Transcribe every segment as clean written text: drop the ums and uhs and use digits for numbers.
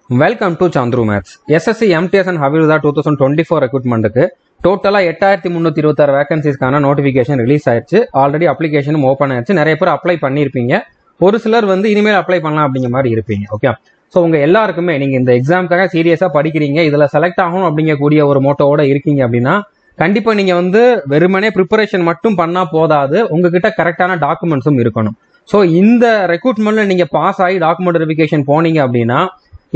Welcome to Chandru maths. SSC MTS and Havildar 2024 ரெக்ரூட்மெண்ட்டுக்கு டோட்டலா 8326 வேகன்சிஸ்க்கான நோட்டிபிகேஷன் ரிலீஸ் ஆயிடுச்சு. ஆல்ரெடி அப்ளிகேஷனும் ஓப்பன் ஆயிடுச்சு. நிறைய பேர் அப்ளை பண்ணியிருப்பீங்க. ஒரு சிலர் இனிமேல் அப்ளை பண்ணலாம் அப்படிங்கிற மாதிரி இருப்பீங்க. ஓகே, ஸோ உங்க எல்லாருக்குமே நீங்க இந்த எக்ஸாமுக்காக சீரியஸா படிக்கிறீங்க, இதுல செலக்ட் ஆகணும் அப்படிங்கக்கூடிய ஒரு மோட்டோவோட இருக்கீங்க அப்படின்னா கண்டிப்பா நீங்க வெறுமனே ப்ரிப்பரேஷன் மட்டும் பண்ணா போதாது, உங்ககிட்ட கரெக்டான டாக்குமெண்ட்ஸும் இருக்கணும். ஸோ இந்த ரெக்ரூட்மெண்ட்ல நீங்க பாஸ் ஆகி டாக்குமெண்ட் வெரிஃபிகேஷன் போனீங்க அப்படின்னா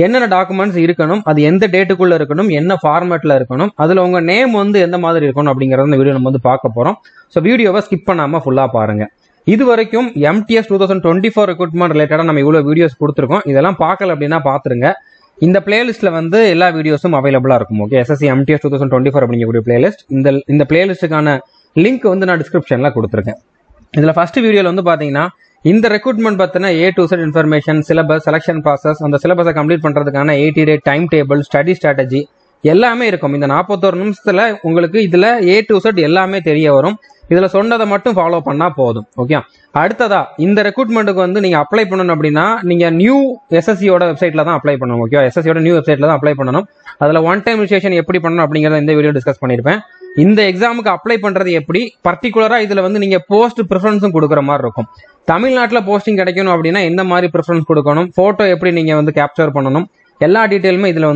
என்னென்ன டாக்குமெண்ட்ஸ் இருக்கணும், அது எந்த டேட்டுக்குள்ள இருக்கணும், என்ன ஃபார்மேட்ல இருக்கணும், அதுல உங்க நேம் எந்த மாதிரி இருக்கணும் அப்படிங்கறத இந்த வீடியோ நம்ம பார்க்க போறோம். ஸோ வீடியோவை ஸ்கிப் பண்ணாம ஃபுல்லா பாருங்க. இது வரைக்கும் MTS 2024 ரெக்ரூட்மெண்ட் ரிலேட்டடா நம்ம இவ்வளவு வீடியோஸ் கொடுத்துருக்கோம். இதெல்லாம் பார்க்கல அப்படின்னா பாத்துருங்க. இந்த பிளேலிஸ்ட்ல எல்லா வீடியோஸும் அவைலபிளா இருக்கும். ஓகே, SSC MTS 2024 அப்படிங்கக்கூடிய பிளேலிஸ்ட். இந்த பிளேலிஸ்டுக்கான லிங்க் நான் டிஸ்கிரிப்ஷன்ல கொடுத்துருக்கேன். இதுல ஃபர்ஸ்ட் வீடியோல பாத்தீங்கன்னா இந்த ரெக்ரூட்மெண்ட் பத்தின A to Z information, syllabus, selection process, அந்த சிலபஸை கம்ப்ளீட் பண்றதுக்கான 80 day time table, study strategy எல்லாமே இருக்கும். இந்த 41 நிமிஷத்துல உங்களுக்கு இதுல A to Z எல்லாமே தெரிய வரும். இதுல சொன்னதை மட்டும் ஃபாலோ பண்ணா போதும். ஓகே, அடுத்ததா இந்த ரெக்ரூட்மெண்ட்டுக்கு நீங்க அப்ளை பண்ணணும் அப்படின்னா நீங்க நியூ SSCயோட வெப்சைட்ல தான் அப்ளை பண்ணணும். ஓகே, SSCயோட நியூ வெப்சைட்ல தான் அப்ளை பண்ணணும். அதுல ஒன் டைம் ரிஜிஸ்ட்ரேஷன் எப்படி பண்ணணும் அப்படிங்கறத இந்த வீடியோ டிஸ்கஸ் பண்ணிருப்பேன். இந்த எக்ஸாமுக்கு அப்ளை பண்றது எப்படி, பர்டிகுலரா இதுல நீங்க போஸ்ட் ப்ரிஃபரன்ஸும் கொடுக்குற மாதிரி இருக்கும். தமிழ்நாட்டுல போஸ்டிங் கிடைக்கணும் அப்படின்னா எந்த மாதிரி ப்ரிஃபரன்ஸ் கொடுக்கணும், போட்டோ எப்படி நீங்க கேப்சர் பண்ணணும், எல்லா டீடைலுமே இதுல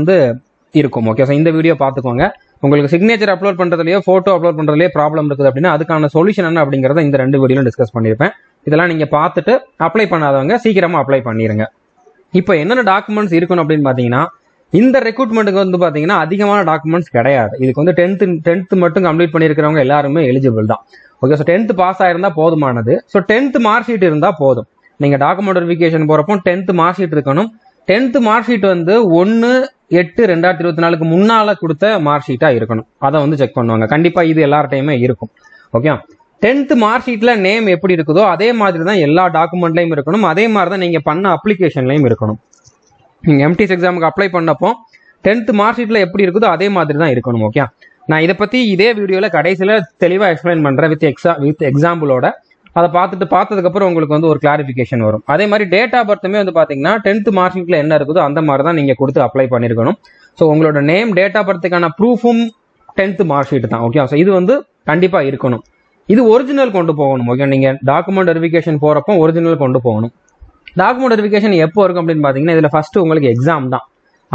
இருக்கும். ஓகே, இந்த வீடியோ பாத்துக்கோங்க. உங்களுக்கு சிக்னேச்சர் அப்லோட் பண்றதுலயோ போட்டோ அப்லோட் பண்றதுலயோ ப்ராப்ளம் இருக்குது அப்படின்னா அதுக்கான சொல்யூஷன் என்ன அப்படிங்கறத இந்த ரெண்டு வீடியோ டிஸ்கஸ் பண்ணிருப்பேன். இதெல்லாம் நீங்க பார்த்துட்டு அப்ளை பண்ணாதவங்க சீக்கிரமா அப்ளை பண்ணிருங்க. இப்போ என்னென்ன டாக்குமெண்ட்ஸ் இருக்கணும் அப்படின்னு பாத்தீங்கன்னா இந்த ரெக்ரூட்மெண்ட்டுக்கு பாத்தீங்கன்னா அதிகமான டாக்குமெண்ட்ஸ் கிடையாது. இதுக்கு 10th மட்டும் கம்ப்ளீட் பண்ணிருக்கிறவங்க எல்லாருமே எலிஜிபிள் தான். ஓகே, ஸோ 10th பாஸ் ஆயிருந்தா போதுமானது. ஸோ 10th மார்க் ஷீட் இருந்தா போதும். நீங்க டாக்குமெண்ட் வெரிஃபிகேஷன் போறப்போ 10th மார்க் ஷீட் இருக்கணும். 10th மார்க் ஷீட் 1/8/2024 முன்னால கொடுத்த மார்க் ஷீட்டா இருக்கணும். அதை செக் பண்ணுவாங்க. கண்டிப்பா இது எல்லார்டையுமே இருக்கும். ஓகே, 10th மார்க் ஷீட்ல நேம் எப்படி இருக்குதோ அதே மாதிரி தான் எல்லா டாக்குமெண்ட்லயும் இருக்கணும். அதே மாதிரி தான் நீங்க பண்ண அப்ளிகேஷன்லயும் இருக்கணும். நீங்க MTS எக்ஸாமுக்கு அப்ளை பண்ணப்போ 10th மார்க் ஷீட்ல எப்படி இருக்குதோ அதே மாதிரி தான் இருக்கணும். ஓகே, நான் இதை பத்தி இதே வீடியோல கடைசியில தெளிவா எக்ஸ்பிளைன் பண்றேன் வித் எக்ஸாம்பிளோட. அதை பார்த்ததுக்கு அப்புறம் உங்களுக்கு ஒரு கிளாரிபிகேஷன் வரும். அதே மாதிரி டேட் ஆஃப் பர்த்துமே பாத்தீங்கன்னா 10th மார்க் ஷீட்ல என்ன இருக்குதோ அந்த மாதிரி தான் நீங்க கொடுத்து அப்ளை பண்ணிருக்கணும். ஸோ உங்களோட நேம், டேட் ஆஃப் பர்த்துக்கான ப்ரூஃபும் 10th மார்க் ஷீட் தான். ஓகே, ஸோ இது கண்டிப்பா இருக்கணும். இது ஒரிஜினல் கொண்டு போகணும். ஓகே, நீங்க டாக்குமெண்ட் வெரிஃபிகேஷன் போறப்போ ஒரிஜினல் கொண்டு போகணும். டாக்குமெண்ட் வெரிஃபிகேஷன் எப்போ இருக்கும் அப்படின்னு பாத்தீங்கன்னா இதுல ஃபர்ஸ்ட் உங்களுக்கு எக்ஸாம் தான்.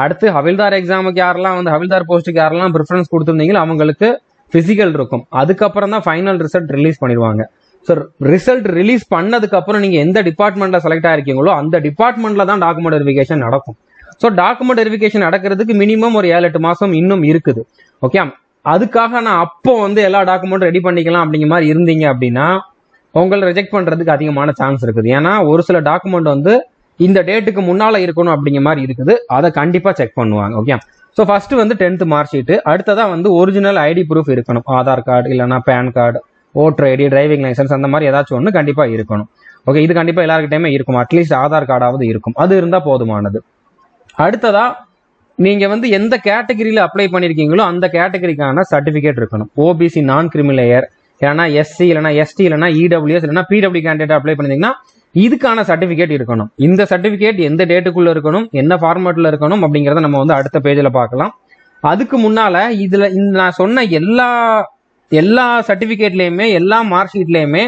அடுத்து ஹவில்தார் எக்ஸாமுக்கு யாரெல்லாம் ஹவில்தார் போஸ்ட்டுக்கு யாரெல்லாம் ப்ரிஃபரன்ஸ் கொடுத்துருந்தீங்களோ அவங்களுக்கு பிசிக்கல் இருக்கும். அதுக்கப்புறம் தான் ஃபைனல் ரிசல்ட் ரிலீஸ் பண்ணிடுவாங்க. ஸோ ரிசல்ட் ரிலீஸ் பண்ணதுக்கு அப்புறம் நீங்க எந்த டிபார்ட்மெண்ட்ல செலக்ட் ஆயிருக்கீங்களோ அந்த டிபார்ட்மெண்ட்ல தான் டாக்குமெண்ட் வெரிஃபிகேஷன் நடக்கும். ஸோ டாக்குமெண்ட் வெரிஃபிகேஷன் நடக்கிறதுக்கு மினிமம் ஒரு 7-8 மாசம் இன்னும் இருக்குது. ஓகே, அதுக்காக நான் அப்போ எல்லா டாக்குமெண்ட்டும் ரெடி பண்ணிக்கலாம் அப்படிங்கிற மாதிரி இருந்தீங்க அப்படின்னா உங்களை ரிஜெக்ட் பண்றதுக்கு அதிகமான சான்ஸ் இருக்குது. ஏன்னா ஒரு சில டாக்குமெண்ட் இந்த டேட்டுக்கு முன்னால இருக்கணும் அப்படிங்கிற மாதிரி இருக்குது. அதை கண்டிப்பா செக் பண்ணுவாங்க. Okay, so first 10th mark sheet, அடுத்ததா ஒரிஜினல் ஐடி ப்ரூஃப் இருக்கணும். ஆதார் கார்டு இல்லைன்னா PAN card, voter ID, driving licence, அந்த மாதிரி ஏதாச்சும் ஒன்று கண்டிப்பா இருக்கணும். ஓகே, இது கண்டிப்பா எல்லாருக்கிட்டையுமே இருக்கும். அட்லீஸ்ட் ஆதார் கார்டாவது இருக்கும். அது இருந்தா போதுமானது. அடுத்ததா நீங்க எந்த கேட்டகரியில அப்ளை பண்ணிருக்கீங்களோ அந்த கேட்டகரிக்கான சர்டிபிகேட் இருக்கணும். OBC நான் கிரிமிலேயர், இல்லைன்னா SC, இல்லைன்னா ST, இல்லைன்னா EWS, இல்லைன்னா PW கேண்டிடேட் அப்ளை பண்ணிருந்தீங்கன்னா இதுக்கான சர்டிபிகேட் இருக்கணும். இந்த சர்டிபிகேட் எந்த டேட்டுக்குள்ள இருக்கணும், என்ன ஃபார்மேட்ல இருக்கணும் அப்படிங்கறத நம்ம அடுத்த பேஜ்ல பார்க்கலாம். அதுக்கு முன்னால இதுல நான் சொன்ன எல்லா சர்டிபிகேட்லயுமே, எல்லா மார்க் ஷீட்லயுமே,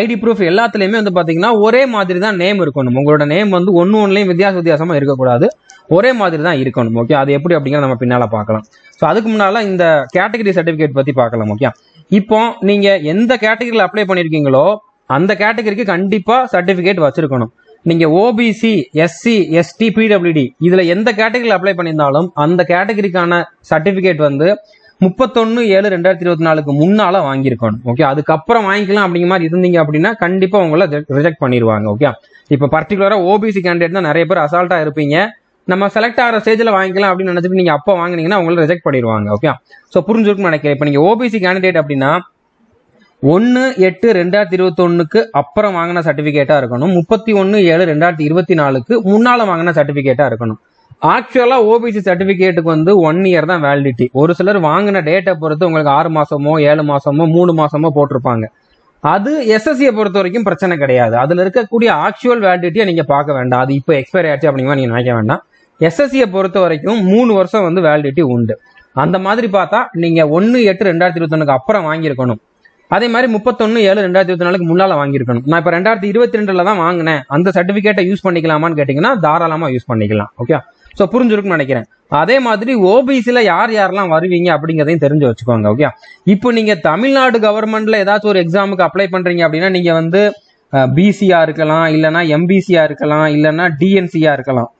ஐடி ப்ரூஃப் எல்லாத்துலயுமே பாத்தீங்கன்னா ஒரே மாதிரி தான் நேம் இருக்கணும். உங்களோட நேம் ஒன்னுலயும் வித்தியாசமா இருக்கக்கூடாது, ஒரே மாதிரி தான் இருக்கணும். ஓகே, அது எப்படி அப்படிங்கறத நம்ம பின்னால பார்க்கலாம். ஸோ அதுக்கு முன்னால இந்த கேட்டகரி சர்டிபிகேட் பத்தி பார்க்கலாம். ஓகே, இப்போ நீங்க எந்த கேட்டகரியில அப்ளை பண்ணிருக்கீங்களோ அந்த கேட்டகரிக்கு கண்டிப்பா சர்டிபிகேட் வச்சிருக்கணும். நீங்க OBC, SC, ST, PWD இதுல எந்த கேட்டகரியில அப்ளை பண்ணியிருந்தாலும் அந்த கேட்டகரிக்கான சர்டிபிகேட் 31/7/2024 முன்னால வாங்கியிருக்கணும். ஓகே, அதுக்கப்புறம் வாங்கிக்கலாம் அப்படிங்கிற மாதிரி இருந்தீங்க அப்படின்னா கண்டிப்பா உங்களை ரிஜெக்ட் பண்ணிடுவாங்க. ஓகே, இப்ப பர்டிகுலரா OBC கேண்டிடேட் தான் நிறைய பேர் அசால்ட்டா இருப்பீங்க. நம்ம செலக்ட் ஆகிற ஸ்டேஜ்ல வாங்கிக்கலாம் அப்படின்னு நினைச்சிட்டு நீங்க அப்போ வாங்கினீங்கன்னா உங்களை ரிஜெக்ட் பண்ணிடுவாங்க. ஓகே, ஸோ புரிஞ்சுக்கணும்னு நினைக்கிறேன். இப்ப நீங்க OBC கேண்டிடேட் அப்படின்னா 1/8/2021 அப்புறம் வாங்கின சர்டிபிகேட்டா இருக்கணும். 31/7/2024 முன்னால வாங்கின சர்டிபிகேட்டா இருக்கணும். ஆக்சுவலா OBC சர்டிபிகேட்டுக்கு 1 இயர் தான் வேலிடிட்டி. ஒரு சிலர் வாங்கின டேட்டை பொறுத்து உங்களுக்கு 6 மாசமோ 7 மாசமோ 3 மாசமோ போட்டிருப்பாங்க. அது SSC பொறுத்த வரைக்கும் பிரச்சனை கிடையாது. அதுல இருக்கக்கூடிய ஆக்சுவல் வேலிடிட்டியை நீங்க பார்க்க வேண்டாம். அது இப்போ எக்ஸ்பைரி ஆச்சு அப்படிங்கிற நீங்க நினைக்க வேண்டாம். எஸ்எஸ்சியை பொறுத்த வரைக்கும் 3 வருஷம் வந்து வேலிடிட்டி உண்டு. அந்த மாதிரி பார்த்தா நீங்க 1/8/2021 அப்புறம் வாங்கியிருக்கணும். அதே மாதிரி 31/7/2024 முன்னால வாங்கியிருக்கணும். நான் இப்ப 2022 தான் வாங்கினேன், அந்த சர்டிபிகேட்டை யூஸ் பண்ணிக்கலாமான்னு கேட்டீங்கன்னா தாராளமா யூஸ் பண்ணிக்கலாம். ஓகே, ஸோ புரிஞ்சிருக்குன்னு நினைக்கிறேன். அதே மாதிரி ஓபிசில யார் யாரெல்லாம் வருவீங்க அப்படிங்கிறதையும் தெரிஞ்சு வச்சுக்கோங்க. ஓகே, இப்போ நீங்க தமிழ்நாடு கவர்மெண்ட்ல ஏதாச்சும் ஒரு எக்ஸாமுக்கு அப்ளை பண்றீங்க அப்படின்னா நீங்க வந்து பிசியா இருக்கலாம், இல்லைன்னா எம்பிசியா இருக்கலாம், இல்லைன்னா டிஎன்சியா இருக்கலாம்,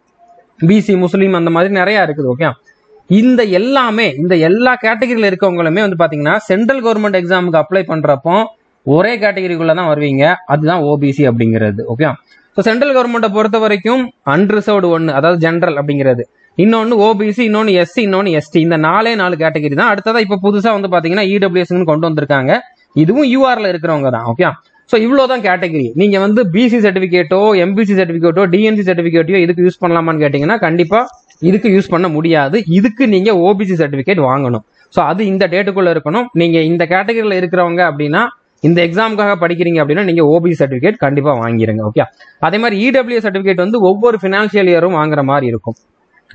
பிசி முஸ்லீம் அந்த மாதிரி நிறைய இருக்குது. ஓகே, இந்த எல்லா கேட்டகரியில இருக்கவங்களுமே வந்து பாத்தீங்கன்னா சென்ட்ரல் கவர்மெண்ட் எக்ஸாமுக்கு அப்ளை பண்றப்போ ஒரே கேட்டகரிக்குள்ள தான் வருவீங்க. அதுதான் ஓபிசி அப்படிங்கிறது. ஓகே, ஸோ சென்ட்ரல் கவர்மெண்ட்டை பொறுத்த வரைக்கும் அன்ரிசர்வ்டு ஒன்று, அதாவது ஜென்ரல் அப்படிங்கிறது, இன்னொன்னு ஓபிசி, இன்னொன்னு எஸ்சி, இன்னொன்னு எஸ்டி, இந்த 4 கேட்டகரி தான். அடுத்ததா இப்ப புதுசா வந்து பாத்தீங்கன்னா இடபிள்யூஎஸ் கொண்டு வந்திருக்காங்க. இதுவும் யூஆர்ல இருக்கிறவங்க தான். ஓகே, ஸோ இவ்வளவுதான் கேட்டகரி. நீங்க வந்து பிசி சர்டிபிகேட்டோ, எம்பிசி சர்டிபிகேட்டோ, டிஎன்சி சர்டிபிகேட்டோ இதுக்கு யூஸ் பண்ணலாமான்னு கேட்டீங்கன்னா கண்டிப்பா இதுக்கு யூஸ் பண்ண முடியாது. இதுக்கு நீங்க ஓபிசி சர்டிபிகேட் வாங்கணும். ஸோ அது இந்த டேட்டுக்குள்ள இருக்கணும். நீங்க இந்த கேட்டகரியில இருக்கிறவங்க அப்படின்னா, இந்த எக்ஸாமுக்காக படிக்கிறீங்க அப்படின்னா நீங்க ஓபிசி சர்டிபிகேட் கண்டிப்பா வாங்கிருங்க. ஓகே, அதே மாதிரி இடபிள்யூஎஸ் சர்டிபிகேட் வந்து ஒவ்வொரு பினான்சியல் இயரும் வாங்குற மாதிரி இருக்கும்.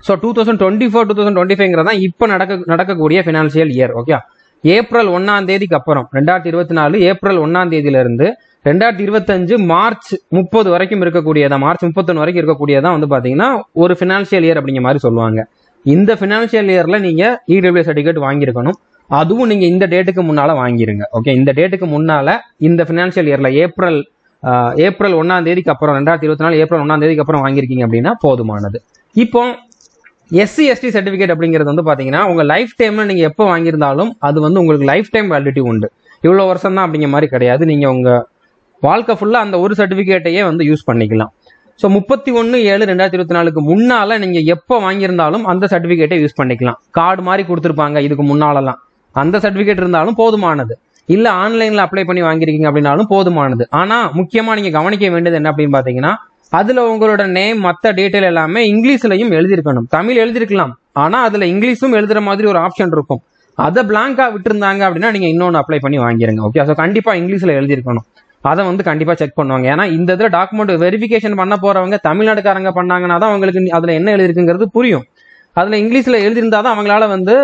ஸோ 2024-2025 தான் இப்ப நடக்கக்கூடிய பினான்சியல் இயர். ஓகே, ஏப்ரல் 1 அப்புறம் 2024 ஏப்ரல் 1 இருந்து 2025 மார்ச் 30 வரைக்கும் இருக்கக்கூடியதா, மார்ச் 31 வரைக்கும் இருக்கக்கூடியதான் வந்து பாத்தீங்கன்னா ஒரு பினான்சியல் இயர் அப்படிங்கிற மாதிரி சொல்லுவாங்க. இந்த பினான்சியல் இயர்ல நீங்க இடபிள்யூஎஸ் சர்டிபிகேட் வாங்கியிருக்கணும். அதுவும் நீங்க இந்த டேட்டுக்கு முன்னால வாங்கிருங்க. ஓகே, இந்த டேட்டுக்கு முன்னால இந்த பினான்சியல் இயர்ல ஏப்ரல் 1 அப்புறம் 2024 ஏப்ரல் 1 அப்புறம் வாங்கியிருக்கீங்க அப்படின்னா போதுமானது. இப்போ எஸ்சி எஸ்டி சர்டிபிகேட் அப்படிங்கிறது வந்து பாத்தீங்கன்னா உங்க லைஃப் டைம்ல நீங்க எப்போ வாங்கியிருந்தாலும் அது வந்து உங்களுக்கு லைஃப் டைம் வேலிடிட்டி உண்டு. இவ்வளவு வருஷம் தான் அப்படிங்கிற மாதிரி கிடையாது. நீங்க உங்க வாழ்க்கை ஃபுல்லா அந்த ஒரு சர்டிபிகேட்டையே வந்து யூஸ் பண்ணிக்கலாம். ஸோ 31/7/2024 முன்னால நீங்க எப்போ வாங்கியிருந்தாலும் அந்த சர்டிபிகேட்டை யூஸ் பண்ணிக்கலாம். கார்டு மாதிரி கொடுத்துருப்பாங்க இதுக்கு முன்னாலலாம், அந்த சர்டிபிகேட் இருந்தாலும் போதுமானது. இல்ல ஆன்லைன்ல அப்ளை பண்ணி வாங்கிருக்கீங்க அப்படின்னாலும் போதுமானது. ஆனா முக்கியமா நீங்க கவனிக்க வேண்டியது என்ன அப்படின்னு பாத்தீங்கன்னா, அதுல உங்களோட நேம் மற்ற டீடைல் எல்லாமே இங்கிலீஷ்லயும் எழுதிருக்கணும். தமிழ் எழுதிருக்கலாம், ஆனா அதுல இங்கிலீஷும் எழுதுற மாதிரி ஒரு ஆப்ஷன் இருக்கும். அதை பிளாங்கா விட்டுருந்தாங்க அப்படின்னா நீங்க இன்னொன்னு அப்ளை பண்ணி வாங்கிருங்க. ஓகே, ஸோ கண்டிப்பா இங்கிலீஷ்ல எழுதிருக்கணும். அதை வந்து கண்டிப்பா செக் பண்ணுவாங்க. ஏன்னா இந்த இதுல டாக்குமெண்ட் வெரிஃபிகேஷன் பண்ண போறவங்க தமிழ்நாடுக்காரங்க பண்ணாங்கன்னா தான் அவங்களுக்கு அதுல என்ன எழுதிருக்குங்கிறது புரியும். அதுல இங்கிலீஷ்ல எழுதியிருந்தாதான் அவங்களால வந்து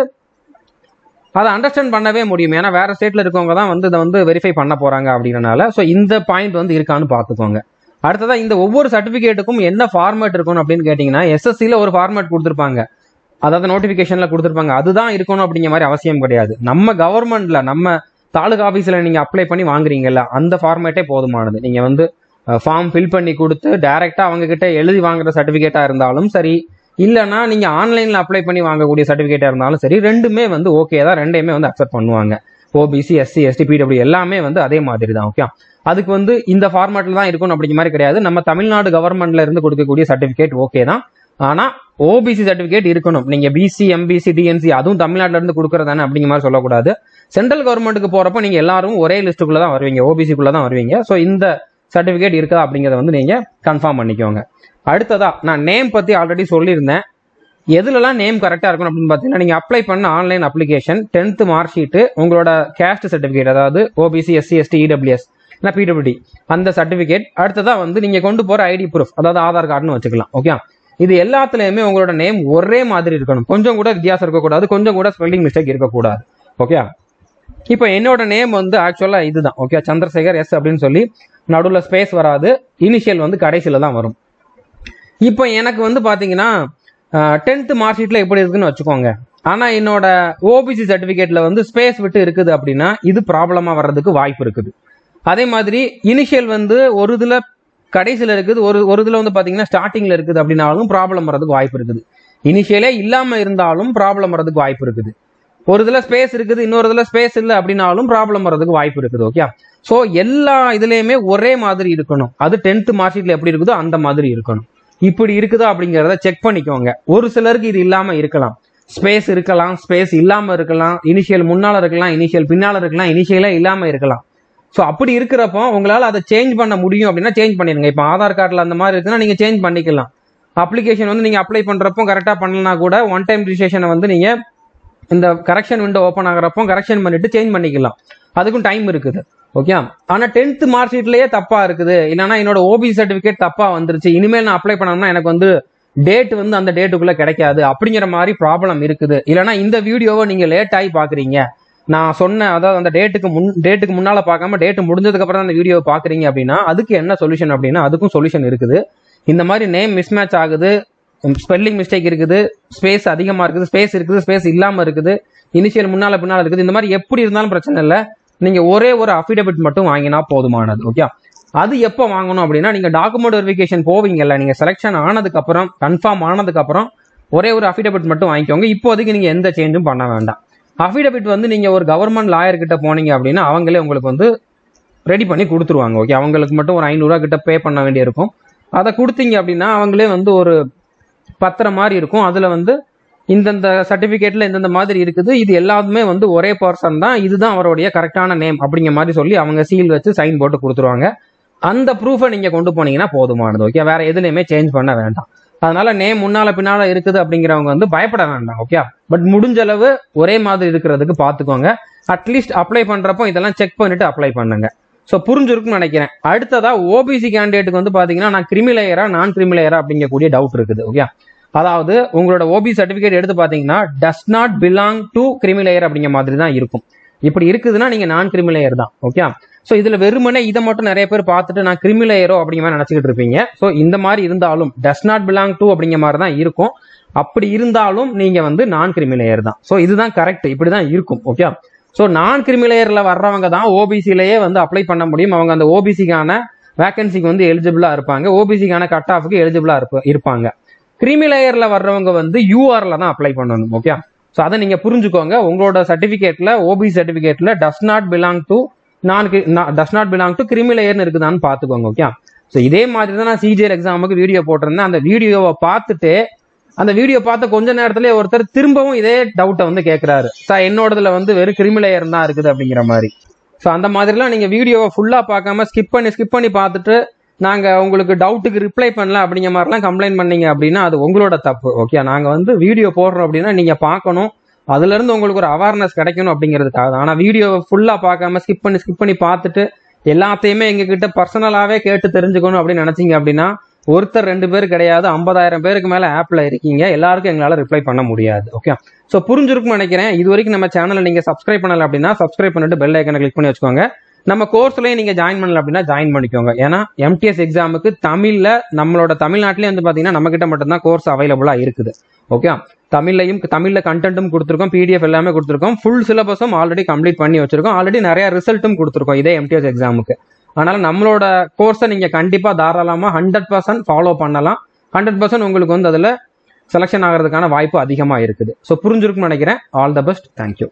அதை அண்டர்ஸ்டாண்ட் பண்ணவே முடியும். ஏன்னா வேற ஸ்டேட்ல இருக்கவங்க தான் வந்து இதை வந்து வெரிஃபை பண்ண போறாங்க அப்படின்றனால. ஸோ இந்த பாயிண்ட் வந்து இருக்கான்னு பாத்துக்கோங்க. அடுத்ததா இந்த ஒவ்வொரு சர்டிபிகேட்டுக்கும் என்ன ஃபார்மேட் இருக்கணும் அப்படின்னு கேட்டீங்கன்னா, எஸ்எஸ்சில ஒரு ஃபார்மேட் கொடுத்துருப்பாங்க, அதாவது நோட்டிபிகேஷன்ல கொடுத்துருப்பாங்க. அதுதான் இருக்கணும் அப்படிங்கிற மாதிரி அவசியம் கிடையாது. நம்ம கவர்மெண்ட்ல நம்ம தாலுகா ஆபீஸ்ல நீங்க அப்ளை பண்ணி வாங்குறீங்கல்ல, அந்த ஃபார்மேட்டே போதுமானது. நீங்க வந்து ஃபார்ம் ஃபில் பண்ணி கொடுத்து டைரக்டா அவங்க கிட்ட எழுதி வாங்குற சர்டிபிகேட்டா இருந்தாலும் சரி, இல்லைன்னா நீங்க ஆன்லைன்ல அப்ளை பண்ணி வாங்கக்கூடிய சர்டிபிகேட்டா இருந்தாலும் சரி, ரெண்டுமே வந்து ஓகே தான். ரெண்டையுமே வந்து அக்செப்ட் பண்ணுவாங்க. ஓபிசி, எஸ்சி, எஸ்டி, பிடபிள்யூ எல்லாமே வந்து அதே மாதிரி தான். ஓகே, அதுக்கு வந்து இந்த ஃபார்மேட்ல தான் இருக்கணும் அப்படிங்கிற மாதிரி கிடையாது. நம்ம தமிழ்நாடு கவர்மெண்ட்ல இருந்து கொடுக்கக்கூடிய சர்டிபிகேட் ஓகே தான். ஆனா ஓபிசி சர்டிபிகேட் இருக்கணும். நீங்க பிசி, எம்பிசி, டிஎன்சி அதுவும் தமிழ்நாட்டில இருந்து கொடுக்கறதானே அப்படிங்கிற மாதிரி சொல்லக்கூடாது. சென்ட்ரல் கவர்மெண்ட்டுக்கு போறப்ப நீங்க எல்லாரும் ஒரே லிஸ்ட்டுக்குள்ள தான் வருவீங்க, ஓபிசிக்குள்ள தான் வருவீங்க. ஸோ இந்த சர்டிபிகேட் இருக்கா அப்படிங்கிறத வந்து நீங்க கன்ஃபார்ம் பண்ணிக்கோங்க. அடுத்ததா நான் நேம் பத்தி ஆல்ரெடி சொல்லியிருந்தேன். எதுலலாம் நேம் கரெக்டா இருக்கணும் அப்படின்னு பாத்தீங்கன்னா, நீங்க அப்ளை பண்ண online application, 10th mark sheet, உங்களோட கேஸ்ட் சர்டிபிகேட், அதாவது OBC, SC, ST, EWS, PWD அந்த சர்டிபிகேட். அடுத்ததா வந்து நீங்க கொண்டு போற ஐடி ப்ரூஃப், அதாவது ஆதார் கார்டுன்னு வச்சுக்கலாம். ஓகே, இது எல்லாத்துலயுமே உங்களோட நேம் ஒரே மாதிரி இருக்கணும். கொஞ்சம் கூட வித்தியாசம் இருக்கக்கூடாது, கொஞ்சம் கூட ஸ்பெல்லிங் மிஸ்டேக் இருக்கக்கூடாது. ஓகே, இப்போ என்னோட நேம் வந்து ஆக்சுவலா இதுதான். ஓகே, சந்திரசேகர் எஸ் அப்படின்னு சொல்லி நடுவில் ஸ்பேஸ் வராது, இனிஷியல் வந்து கடைசியில தான் வரும். இப்போ எனக்கு வந்து பாத்தீங்கன்னா 10th மார்க் ஷீட்ல எப்படி இருக்குன்னு வச்சுக்கோங்க. ஆனா என்னோட ஓபிசி சர்டிபிகேட்ல வந்து ஸ்பேஸ் விட்டு இருக்குது அப்படின்னா இது ப்ராப்ளமா வர்றதுக்கு வாய்ப்பு இருக்குது. அதே மாதிரி இனிஷியல் வந்து ஒரு இதுல கடைசியில இருக்குது, ஒரு இதுல வந்து பாத்தீங்கன்னா ஸ்டார்டிங்ல இருக்குது அப்படின்னாலும் ப்ராப்ளம் வர்றதுக்கு வாய்ப்பு இருக்குது. இனிஷியலே இல்லாம இருந்தாலும் ப்ராப்ளம் வர்றதுக்கு வாய்ப்பு இருக்குது. ஒரு இதுல ஸ்பேஸ் இருக்குது, இன்னொரு இதுல ஸ்பேஸ் இல்லை அப்படின்னாலும் ப்ராப்ளம் வர்றதுக்கு வாய்ப்பு இருக்குது. ஓகே, சோ எல்லா இதுலயுமே ஒரே மாதிரி இருக்கணும். அது 10th மார்க் ஷீட்ல எப்படி இருக்குதோ அந்த மாதிரி இருக்கணும். இப்படி இருக்குதா அப்படிங்கறத செக் பண்ணிக்கோங்க. ஒரு சிலருக்கு இது இல்லாம இருக்கலாம், ஸ்பேஸ் இருக்கலாம், ஸ்பேஸ் இல்லாம இருக்கலாம், இனிஷியல் முன்னால இருக்கலாம், இனிஷியல் பின்னால இருக்கலாம், இனிஷியலே இல்லாம இருக்கலாம். ஸோ அப்படி இருக்கிறப்போ உங்களால அதை சேஞ்ச் பண்ண முடியும் அப்படின்னா சேஞ்ச் பண்ணிருங்க. இப்போ ஆதார் கார்டில் அந்த மாதிரி இருக்குன்னா நீங்க சேஞ்ச் பண்ணிக்கலாம். அப்ளிகேஷன் வந்து நீங்க அப்ளை பண்றப்போ கரெக்டா பண்ணலனா கூட ஒன் டைம் ரிஜிஸ்ட்ரேஷனை வந்து நீங்க இந்த கரெக்ஷன் விண்டோ ஓப்பன் ஆகிறப்போ கரெக்ஷன் பண்ணிட்டு சேஞ்ச் பண்ணிக்கலாம். அதுக்கும் டைம் இருக்குது. ஓகே, ஆனா 10th மார்க் ஷீட்லயே தப்பா இருக்குது, இல்லைன்னா என்னோட ஓபிசி சர்டிபிகேட் தப்பா வந்துருச்சு, இனிமேல் நான் அப்ளை பண்ணணும்னா எனக்கு வந்து டேட் வந்து அந்த டேட்டுக்குள்ள கிடைக்காது அப்படிங்கிற மாதிரி ப்ராப்ளம் இருக்குது. இல்லைன்னா இந்த வீடியோவை நீங்க லேட் ஆகி பாக்குறீங்க, நான் சொன்ன அதாவது அந்த டேட்டுக்கு முன்னால பார்க்காம டேட் முடிஞ்சதுக்கு அப்புறம் அந்த வீடியோ பாக்குறீங்க அப்படின்னா அதுக்கு என்ன சொல்யூஷன் அப்படின்னா அதுக்கும் சொல்யூஷன் இருக்குது. இந்த மாதிரி நேம் மிஸ்மேட்ச் ஆகுது, ஸ்பெல்லிங் மிஸ்டேக் இருக்குது, ஸ்பேஸ் அதிகமா இருக்குது, ஸ்பேஸ் இல்லாம இருக்குது, இனிஷியல் முன்னால பின்னால இருக்குது, இந்த மாதிரி எப்படி இருந்தாலும் பிரச்சனை இல்லை. நீங்க ஒரே ஒரு அஃபிடவிட் மட்டும் வாங்கினா போதுமானது. ஓகே, அது எப்போ வாங்கணும் அப்படின்னா நீங்க டாக்குமெண்ட் வெரிஃபிகேஷன் போவீங்கல்ல, நீங்க செலக்ஷன் ஆனதுக்கு அப்புறம் கன்ஃபார்ம் ஆனதுக்கு அப்புறம் ஒரே ஒரு அஃபிடவிட் மட்டும் வாங்கிக்கோங்க. இப்போதைக்கு நீங்க எந்த சேஞ்சும் பண்ண வேண்டாம். அஃபிடவிட் வந்து நீங்க ஒரு கவர்மெண்ட் லாயர் கிட்ட போனீங்க அப்படின்னா அவங்களே உங்களுக்கு வந்து ரெடி பண்ணி கொடுத்துருவாங்க. ஓகே, அவங்களுக்கு மட்டும் ஒரு 500 ரூபா கிட்ட பே பண்ண வேண்டிய இருக்கும். அதை கொடுத்தீங்க அப்படின்னா அவங்களே வந்து ஒரு பத்திரம் மாதிரி இருக்கும். அதுல வந்து இந்தந்த சர்டிபிகேட்ல இந்தந்த மாதிரி இருக்குது, இது எல்லாத்துமே வந்து ஒரே பர்சன் தான், இதுதான் அவருடைய கரெக்டான நேம் அப்படிங்கிற மாதிரி சொல்லி அவங்க சீல் வச்சு சைன் போட்டு கொடுத்துருவாங்க. அந்த ப்ரூஃபை நீங்க கொண்டு போனீங்கன்னா போதுமானது. ஓகே, வேற எதுலையுமே சேஞ்ச் பண்ண வேண்டாம். அதனால நேம் முன்னால பின்னால இருக்குது அப்படிங்கிறவங்க வந்து பயப்பட வேண்டாம். ஓகே, பட் முடிஞ்ச அளவு ஒரே மாதிரி இருக்கிறதுக்கு பாத்துக்கோங்க. அட்லீஸ்ட் அப்ளை பண்றப்போ இதெல்லாம் செக் பண்ணிட்டு அப்ளை பண்ணுங்க. ஸோ புரிஞ்சிருக்குன்னு நினைக்கிறேன். அடுத்ததா ஓபிசி கேண்டிடேட்டுக்கு வந்து பாத்தீங்கன்னா நான் கிரிமிலேயரா நான் கிரிமிலேயரா அப்படிங்கக்கூடிய டவுட் இருக்குது. ஓகே, அதாவது உங்களோட ஓபிசி சர்டிபிகேட் எடுத்து பாத்தீங்கன்னா டஸ் நாட் பிலாங் டு கிரிமிலேயர் அப்படிங்கிற மாதிரி தான் இருக்கும். இப்படி இருக்குதுன்னா நீங்க நான் கிரிமிலேயர் தான். ஓகே, ஸோ இதுல வெறுமனே இதை மட்டும் நிறைய பேர் பார்த்துட்டு நான் கிரிமிலேயரோ அப்படிங்கிற மாதிரி நினைச்சுக்கிட்டு இருப்பீங்க. ஸோ இந்த மாதிரி இருந்தாலும் டஸ் நாட் பிலாங் டு அப்படிங்கிற மாதிரி தான் இருக்கும். அப்படி இருந்தாலும் நீங்க வந்து நான் கிரிமிலேயர் தான். ஸோ இதுதான் கரெக்ட், இப்படிதான் இருக்கும். ஓகே, ஸோ நான் கிரிமிலேயர்ல வர்றவங்க தான் ஓபிசிலேயே வந்து அப்ளை பண்ண முடியும். அவங்க அந்த ஓபிசிக்கான வேகன்சிக்கு வந்து எலிஜிபிளா இருப்பாங்க, ஓபிசிக்கான கட் ஆஃபுக்கு எலிஜிபிளா இருப்பாங்க. கிரிமிலேயர்ல வர்றவங்க வந்து யூஆர்ல தான் அப்ளை பண்ணணும். ஓகே, ஸோ அதை நீங்க புரிஞ்சுக்கோங்க. உங்களோட சர்டிபிகேட்ல ஓபிசி சர்டிபிகேட்ல டஸ் நாட் பிலாங் டு கிரிமிலேயர்னு இருக்குதான்னு பாத்துக்கோங்க. ஓகே, ஸோ இதே மாதிரி தான் நான் சிஜிஎல் எக்ஸாமுக்கு வீடியோ போட்டிருந்தேன். அந்த வீடியோவை பார்த்துட்டு அந்த வீடியோ பார்த்த கொஞ்ச நேரத்திலே ஒருத்தர் திரும்பவும் இதே டவுட்டை வந்து கேட்கிறாரு, சார் என்னோடதுல வந்து வெறும் கிரிமிலேயர் தான் இருக்குது அப்படிங்கிற மாதிரி. ஸோ அந்த மாதிரிலாம் நீங்க வீடியோவை ஃபுல்லா பார்க்காம ஸ்கிப் பண்ணி பார்த்துட்டு நாங்க உங்களுக்கு டவுட்டுக்கு ரிப்ளை பண்ணல அப்படிங்கிற மாதிரிலாம் கம்ப்ளைண்ட் பண்ணீங்க அப்படின்னா அது உங்களோட தப்பு. ஓகே, நாங்க வந்து வீடியோ போடுறோம் அப்படின்னா நீங்க பார்க்கணும், அதுல இருந்து உங்களுக்கு ஒரு அவேர்னஸ் கிடைக்கணும் அப்படிங்கிறதுக்காக. ஆனா வீடியோ ஃபுல்லா பார்க்காம ஸ்கிப் பண்ணி பார்த்துட்டு எல்லாத்தையுமே எங்க கிட்ட பர்சனலாவே கேட்டு தெரிஞ்சுக்கணும் அப்படின்னு நினைச்சீங்க அப்படின்னா ஒருத்தர் 2 பேர் கிடையாது, 50,000 பேருக்கு மேல ஆப்ல இருக்கீங்க, எல்லாருக்கும் எங்களால ரிப்ளை பண்ண முடியாது. ஓகே, ஸோ புரிஞ்சிருக்கும்னு நினைக்கிறேன். இது வரைக்கும் நம்ம சேனலை நீங்க சப்ஸ்கிரைப் பண்ணல அப்படின்னா சப்ஸ்கிரைப் பண்ணிட்டு பெல் ஐக்கனை கிளிக் பண்ணி வச்சுக்கோங்க. நம்ம கோர்ஸ்லயே நீங்க ஜாயின் பண்ணல அப்படின்னா ஜாயின் பண்ணிக்கோங்க. ஏன்னா எம்டிஎஸ் எக்ஸாமுக்கு தமிழ்ல நம்மளோட தமிழ்நாட்டிலேயே வந்து பாத்தீங்கன்னா நம்ம கிட்ட மட்டும்தான் கோர்ஸ் அவைலபிளா இருக்குது. ஓகே, தமிழ்ல கண்டென்ட்டும் கொடுத்துருக்கோம், பிடிஎஃப் எல்லாமே கொடுத்துருக்கோம், ஃபுல் சிலபஸும் ஆல்ரெடி கம்ப்ளீட் பண்ணி வச்சிருக்கோம், ஆல்ரெடி நிறைய ரிசல்ட்டும் கொடுத்துருக்கோம் இதே எம்டிஎஸ் எக்ஸாமுக்கு. அதனால நம்மளோட கோர்ஸை நீங்க கண்டிப்பா தாராளமா 100% ஃபாலோ பண்ணலாம். 100% உங்களுக்கு வந்து அதுல செலக்ஷன் ஆகிறதுக்கான வாய்ப்பு அதிகமா இருக்குது. ஸோ புரிஞ்சிருக்கும்னு நினைக்கிறேன். All the best, thank you.